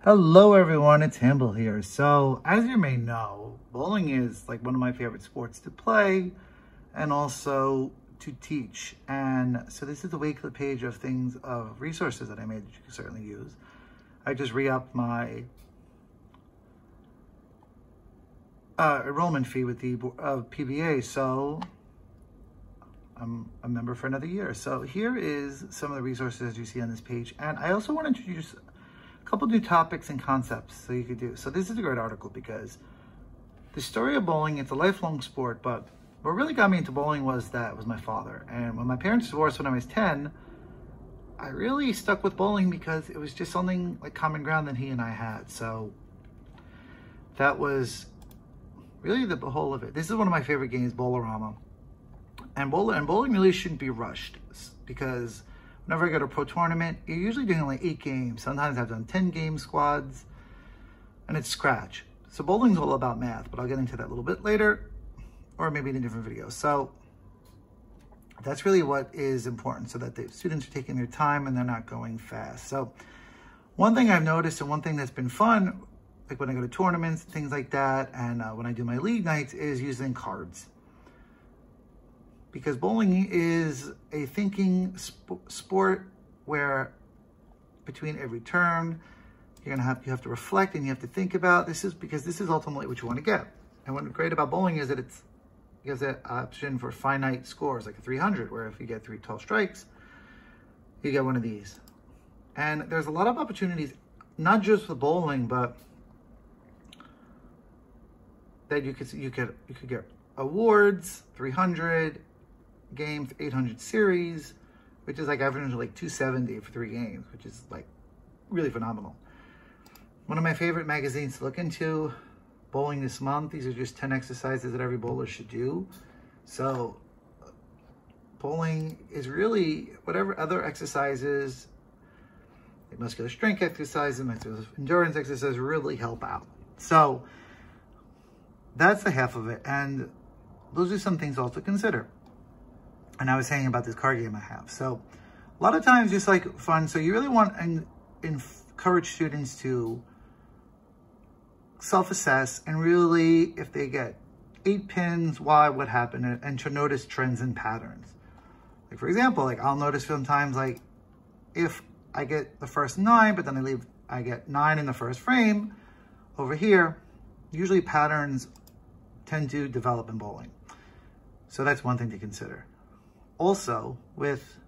Hello everyone, it's Hamble here. So as you may know, bowling is like one of my favorite sports to play and also to teach. And so this is the wakelet page of resources that I made that you can certainly use. I just re-upped my enrollment fee with the PBA, so I'm a member for another year. So here is some of the resources you see on this page. And I also want to introduce a couple new topics and concepts so you could do. So this is a great article because the story of bowling, it's a lifelong sport, but what really got me into bowling was my father. And when my parents divorced when I was 10, I really stuck with bowling because it was just something like common ground that he and I had. So that was really the whole of it. This is one of my favorite games, Bowlerama. And bowling really shouldn't be rushed because whenever I go to a pro tournament, you're usually doing like 8 games. Sometimes I've done 10 game squads and it's scratch. So bowling's all about math, but I'll get into that a little bit later or maybe in a different video. So that's really what is important so that the students are taking their time and they're not going fast. So one thing I've noticed and one thing that's been fun, like when I go to tournaments, things like that, and when I do my league nights, is using cards. Because bowling is a thinking sport where between every turn, you have to reflect and you have to think about this is ultimately what you want to get. And what's great about bowling is that it gives an option for finite scores, like a 300, where if you get 3 12 strikes, you get one of these. And there's a lot of opportunities, not just with bowling, but that you could get awards, 300 games, 800 series, which is like average like 270 for 3 games, which is like really phenomenal. One of my favorite magazines to look into, Bowling This Month. These are just 10 exercises that every bowler should do. So bowling is really whatever other exercises, like muscular strength exercises, muscular endurance exercises really help out. So that's the half of it. And those are some things also to consider. And I was saying about this card game I have. So a lot of times just like fun. So you really want to encourage students to self-assess and really, if they get 8 pins, why, what happened, and to notice trends and patterns. Like for example, like I'll notice sometimes like if I get the first 9, but then I get 9 in the first frame over here, usually patterns tend to develop in bowling. So that's one thing to consider. Also, with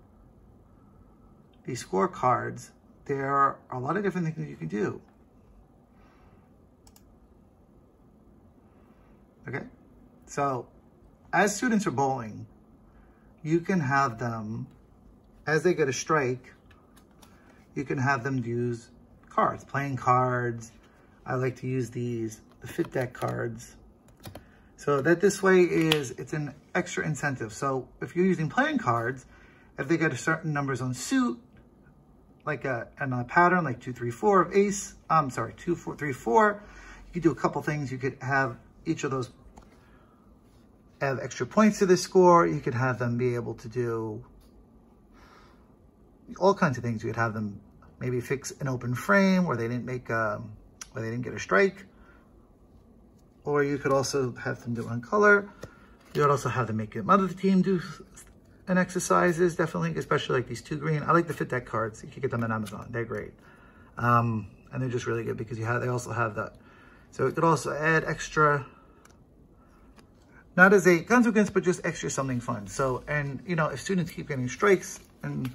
these scorecards, there are a lot of different things you can do. Okay? So, as students are bowling, you can have them, as they get a strike, you can have them use cards, playing cards. I like to use the fit deck cards. So that this way it's an extra incentive. So if you're using playing cards, if they get a certain numbers on suit, like a pattern, like 2, 3, 4 of ace, 2, 4, 3, 4, you could do a couple things. You could have each of those have extra points to the score. You could have them be able to do all kinds of things. You could have them maybe fix an open frame where they didn't get a strike. Or you could also have them do one color. You could also have them make your other team do an exercises, definitely, especially like these 2 green. I like the fit deck cards. You can get them on Amazon. They're great. And they're just really good because they also have that. So it could also add extra, not as a consequence, but just extra something fun. So, and if students keep getting strikes, and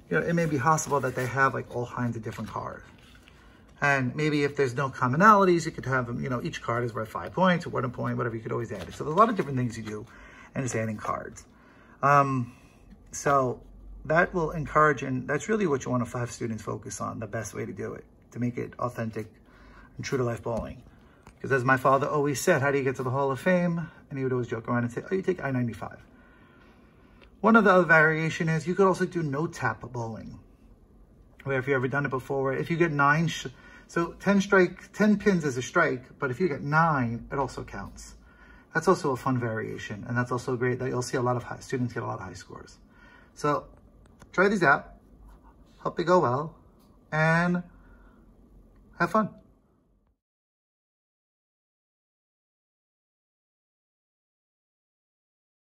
it may be possible that they have like all kinds of different cards. And maybe if there's no commonalities, you could have them, each card is worth 5 points or 1 point, whatever, you could always add it. So there's a lot of different things you do, and it's adding cards. So that will encourage, and that's really what you want to have students focus on, the best way to do it, to make it authentic and true to life bowling. Because as my father always said, how do you get to the Hall of Fame? And he would always joke around and say, oh, you take I-95. One of the other variation is you could also do no tap bowling, where if you've ever done it before, if you get 9, so 10 pins is a strike, but if you get 9, it also counts. That's also a fun variation, and that's also great that you'll see a lot of students get a lot of high scores. So try these out, hope they go well, and Have fun.